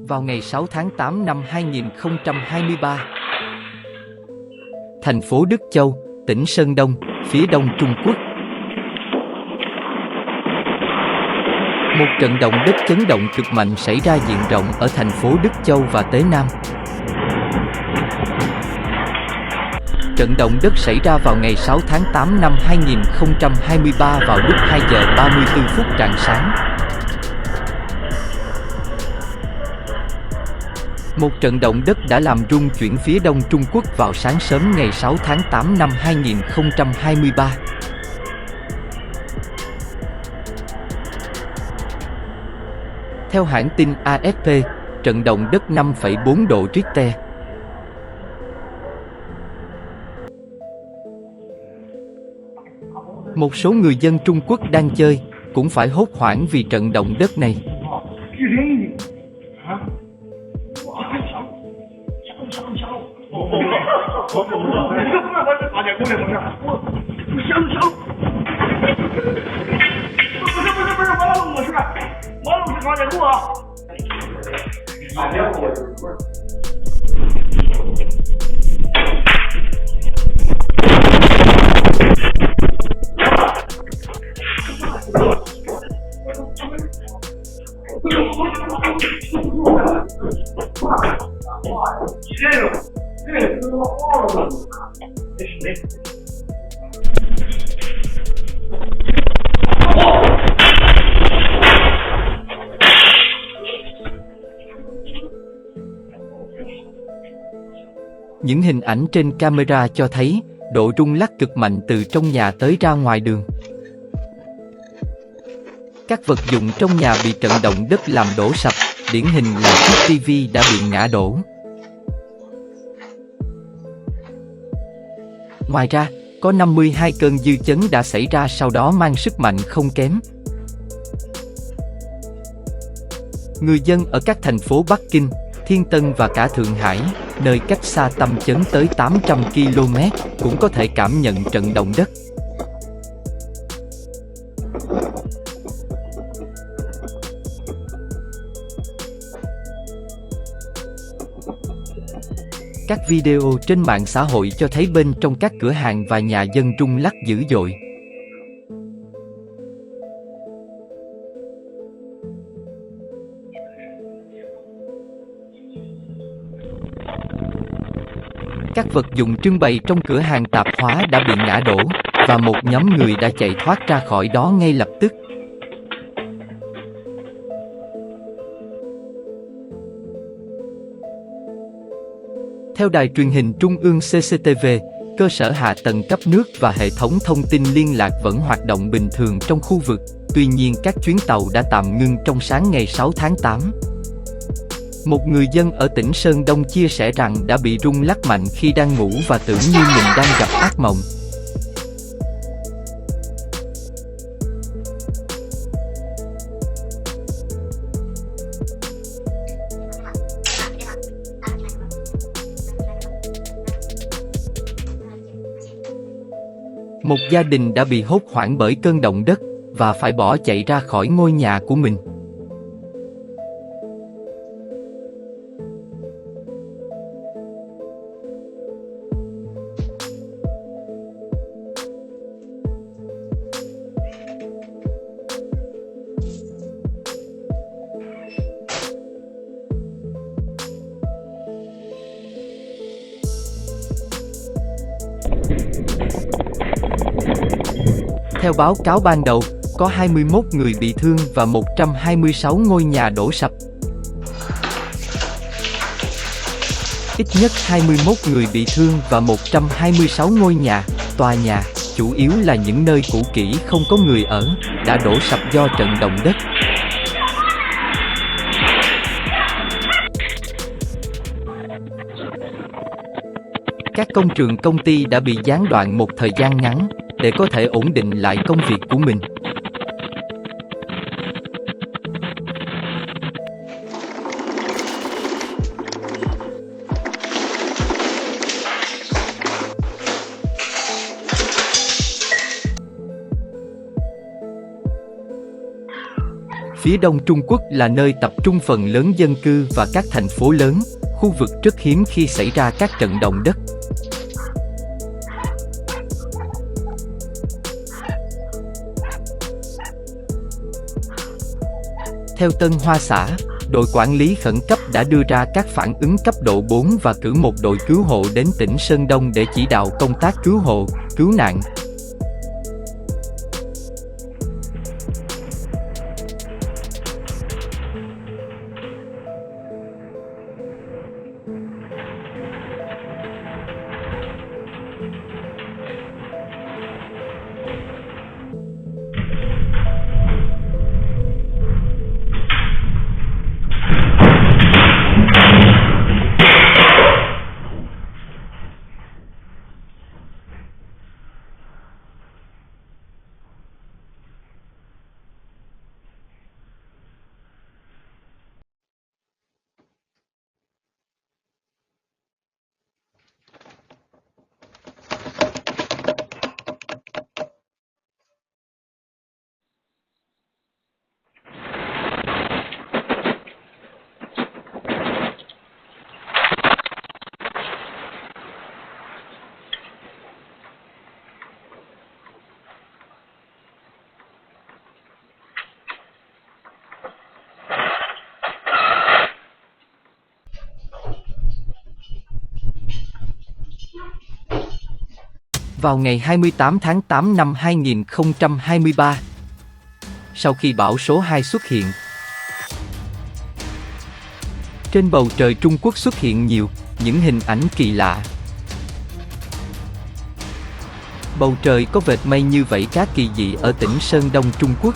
vào ngày 6 tháng 8 năm 2023. Thành phố Đức Châu, tỉnh Sơn Đông, phía đông Trung Quốc. Một trận động đất chấn động cực mạnh xảy ra diện rộng ở thành phố Đức Châu và Tế Nam. Trận động đất xảy ra vào ngày 6 tháng 8 năm 2023 vào lúc 2 giờ 34 phút rạng sáng. Một trận động đất đã làm rung chuyển phía đông Trung Quốc vào sáng sớm ngày 6 tháng 8 năm 2023. Theo hãng tin AFP, trận động đất 5,4 độ Richter. Một số người dân Trung Quốc đang chơi cũng phải hốt hoảng vì trận động đất này. Những hình ảnh trên camera cho thấy độ rung lắc cực mạnh từ trong nhà tới ra ngoài đường. Các vật dụng trong nhà bị trận động đất làm đổ sập, điển hình là chiếc TV đã bị ngã đổ. Ngoài ra, có 52 cơn dư chấn đã xảy ra sau đó mang sức mạnh không kém. Người dân ở các thành phố Bắc Kinh, Thiên Tân và cả Thượng Hải, nơi cách xa tâm chấn tới 800 km, cũng có thể cảm nhận trận động đất. Các video trên mạng xã hội cho thấy bên trong các cửa hàng và nhà dân rung lắc dữ dội. Các vật dụng trưng bày trong cửa hàng tạp hóa đã bị ngã đổ, và một nhóm người đã chạy thoát ra khỏi đó ngay lập tức. Theo đài truyền hình trung ương CCTV, cơ sở hạ tầng cấp nước và hệ thống thông tin liên lạc vẫn hoạt động bình thường trong khu vực, tuy nhiên các chuyến tàu đã tạm ngưng trong sáng ngày 6 tháng 8. Một người dân ở tỉnh Sơn Đông chia sẻ rằng đã bị rung lắc mạnh khi đang ngủ và tưởng như mình đang gặp ác mộng. Một gia đình đã bị hốt hoảng bởi cơn động đất và phải bỏ chạy ra khỏi ngôi nhà của mình. Theo báo cáo ban đầu, có 21 người bị thương và 126 ngôi nhà đổ sập. Ít nhất 21 người bị thương và 126 ngôi nhà, tòa nhà, chủ yếu là những nơi cũ kỹ không có người ở, đã đổ sập do trận động đất. Các công trường công ty đã bị gián đoạn một thời gian ngắn để có thể ổn định lại công việc của mình. phía đông Trung Quốc là nơi tập trung phần lớn dân cư và các thành phố lớn, khu vực rất hiếm khi xảy ra các trận động đất. Theo Tân Hoa xã, đội quản lý khẩn cấp đã đưa ra các phản ứng cấp độ 4 và cử một đội cứu hộ đến tỉnh Sơn Đông để chỉ đạo công tác cứu hộ, cứu nạn. Vào ngày 28 tháng 8 năm 2023, sau khi bão số 2 xuất hiện, trên bầu trời Trung Quốc xuất hiện nhiều những hình ảnh kỳ lạ. Bầu trời có vệt mây như vảy cá kỳ dị ở tỉnh Sơn Đông Trung Quốc.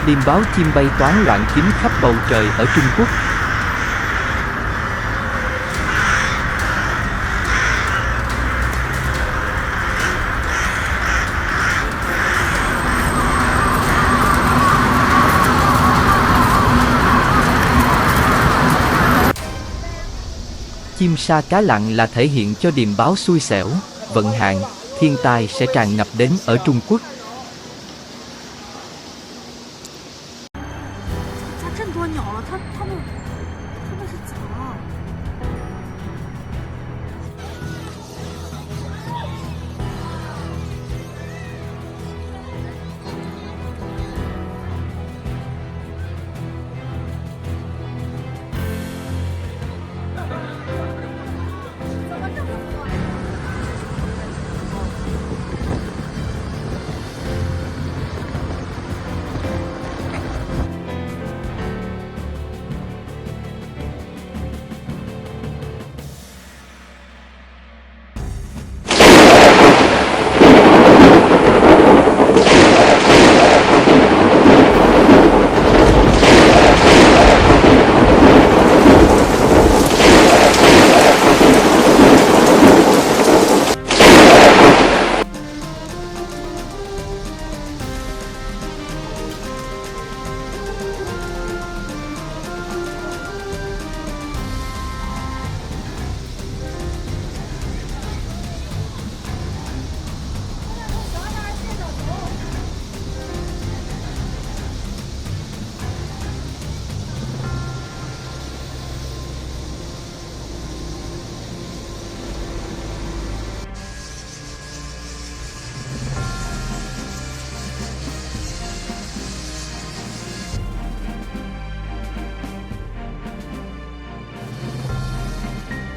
Điềm báo chim bay toán loạn kín khắp bầu trời ở Trung Quốc. Chim sa cá lặn là thể hiện cho điềm báo xui xẻo, vận hạn, thiên tai sẽ tràn ngập đến ở Trung Quốc.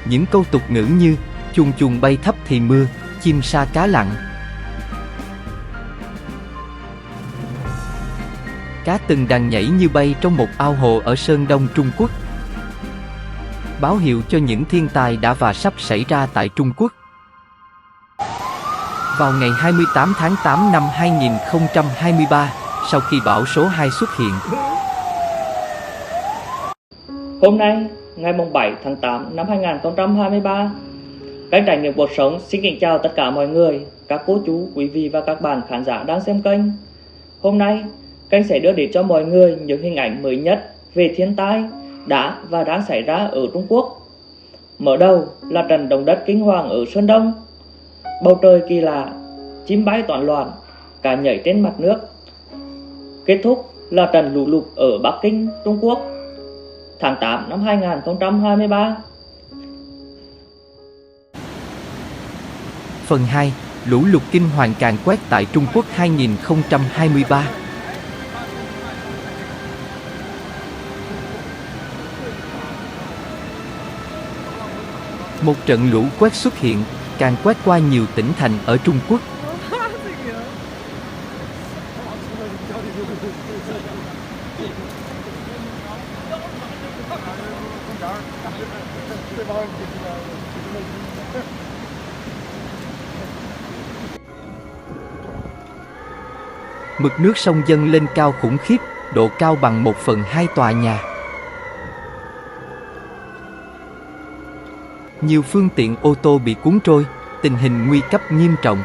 Những câu tục ngữ như chuồn chuồn bay thấp thì mưa, chim sa cá lặn. Cá từng đàn nhảy như bay trong một ao hồ ở Sơn Đông Trung Quốc, báo hiệu cho những thiên tai đã và sắp xảy ra tại Trung Quốc. Vào ngày 28 tháng 8 năm 2023, sau khi bão số 2 xuất hiện. Hôm nay, ngày 7 tháng 8 năm 2023, kênh Trải nghiệm cuộc sống xin kính chào tất cả mọi người, các cô chú, quý vị và các bạn khán giả đang xem kênh. Hôm nay, kênh sẽ đưa đến cho mọi người những hình ảnh mới nhất về thiên tai đã và đang xảy ra ở Trung Quốc. Mở đầu là trận động đất kinh hoàng ở Sơn Đông. Bầu trời kỳ lạ, chim bay toán loạn, cá nhảy trên mặt nước. Kết thúc là trận lũ lụt ở Bắc Kinh, Trung Quốc, tháng 8 năm 2023. Phần 2. Lũ lụt kinh hoàng càn quét tại Trung Quốc 2023. Một trận lũ quét xuất hiện, càn quét qua nhiều tỉnh thành ở Trung Quốc. Mực nước sông dâng lên cao khủng khiếp, độ cao bằng 1/2 tòa nhà. Nhiều phương tiện ô tô bị cuốn trôi, tình hình nguy cấp nghiêm trọng.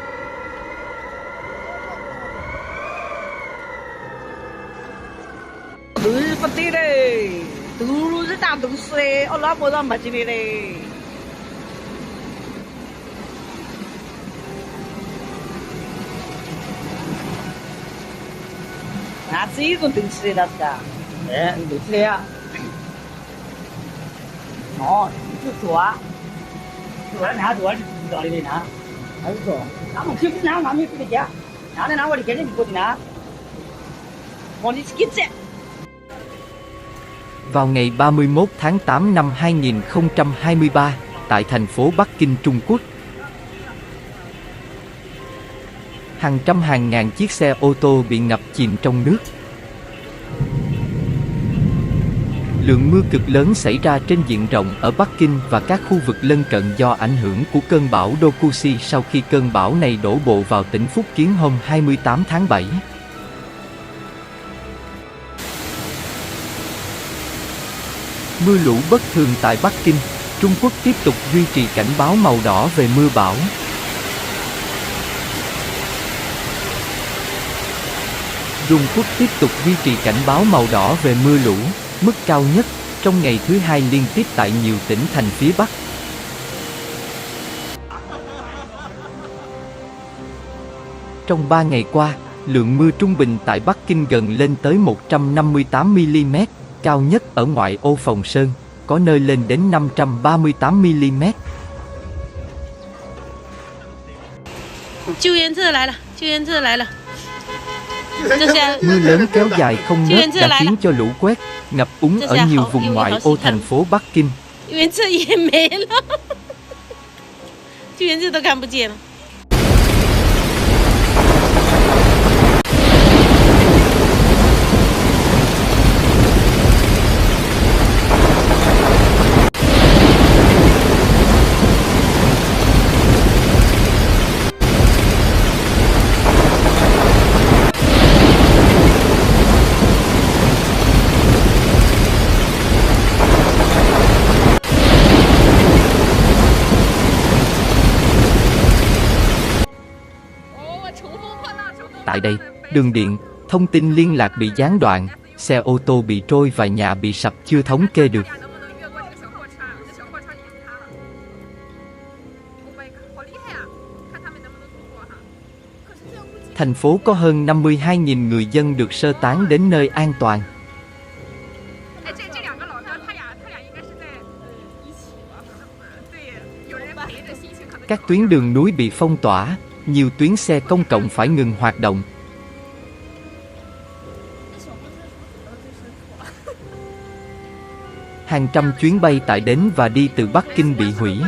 Vào ngày 31 tháng 8 năm 2023, tại thành phố Bắc Kinh, Trung Quốc, hàng trăm hàng ngàn chiếc xe ô tô bị ngập chìm trong nước. Lượng mưa cực lớn xảy ra trên diện rộng ở Bắc Kinh và các khu vực lân cận do ảnh hưởng của cơn bão Dokusi sau khi cơn bão này đổ bộ vào tỉnh Phúc Kiến hôm 28 tháng 7. Mưa lũ bất thường tại Bắc Kinh, Trung Quốc tiếp tục duy trì cảnh báo màu đỏ về mưa bão. Trung Quốc tiếp tục duy trì cảnh báo màu đỏ về mưa lũ, mức cao nhất, trong ngày thứ hai liên tiếp tại nhiều tỉnh thành phía Bắc. Trong 3 ngày qua, lượng mưa trung bình tại Bắc Kinh gần lên tới 158mm, cao nhất ở ngoại ô Phòng Sơn, có nơi lên đến 538mm. Mưa lớn kéo dài không ngớt đã khiến cho lũ quét, ngập úng ở nhiều vùng ngoại ô thành phố Bắc Kinh. Tại đây, đường điện, thông tin liên lạc bị gián đoạn, xe ô tô bị trôi và nhà bị sập chưa thống kê được. Thành phố có hơn 52.000 người dân được sơ tán đến nơi an toàn. Các tuyến đường núi bị phong tỏa, nhiều tuyến xe công cộng phải ngừng hoạt động. Hàng trăm chuyến bay tại đến và đi từ Bắc Kinh bị hủy.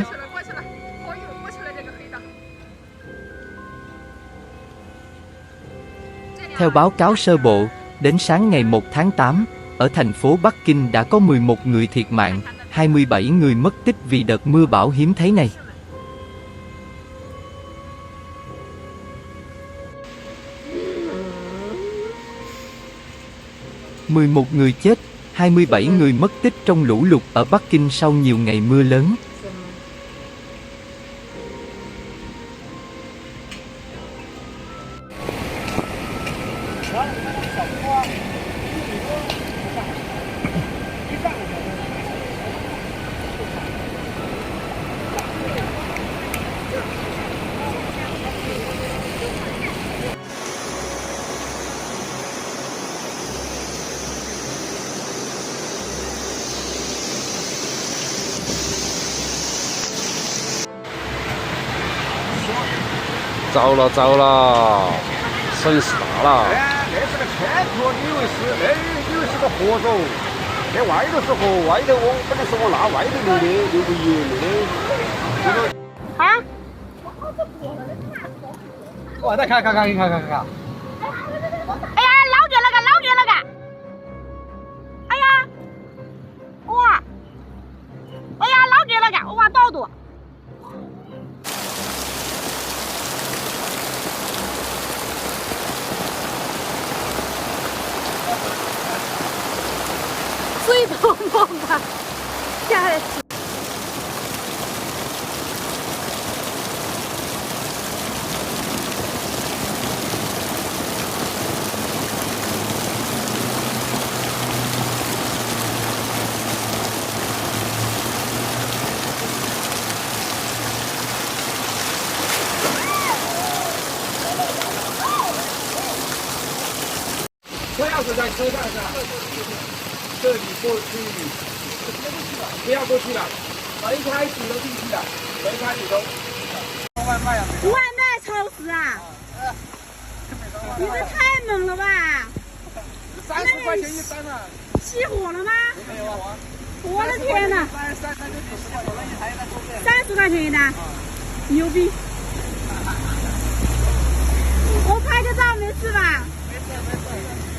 Theo báo cáo sơ bộ, đến sáng ngày 1 tháng 8, ở thành phố Bắc Kinh đã có 11 người thiệt mạng, 27 người mất tích vì đợt mưa bão hiếm thấy này. 11 người chết, 27 người mất tích trong lũ lụt ở Bắc Kinh sau nhiều ngày mưa lớn. 着了着了，声势大了。哎，那是个天河，你以为是个河走？那外头是河，外头本来是往那外头流的，流不赢的。啊！哇，再看。哎呀，老远了个！哎呀，哇！哎呀，老远了个！哇，多少度？水蓬蓬的，下来。车钥匙在车上是吧？这里过去，不要过去了，门开始都进去了，门开始都。外卖啊！外卖超市啊！你这太猛了吧30块钱一单啊！熄火了吗？没有啊！我的天哪！30块钱一单，牛逼！我拍个照没事吧？没事。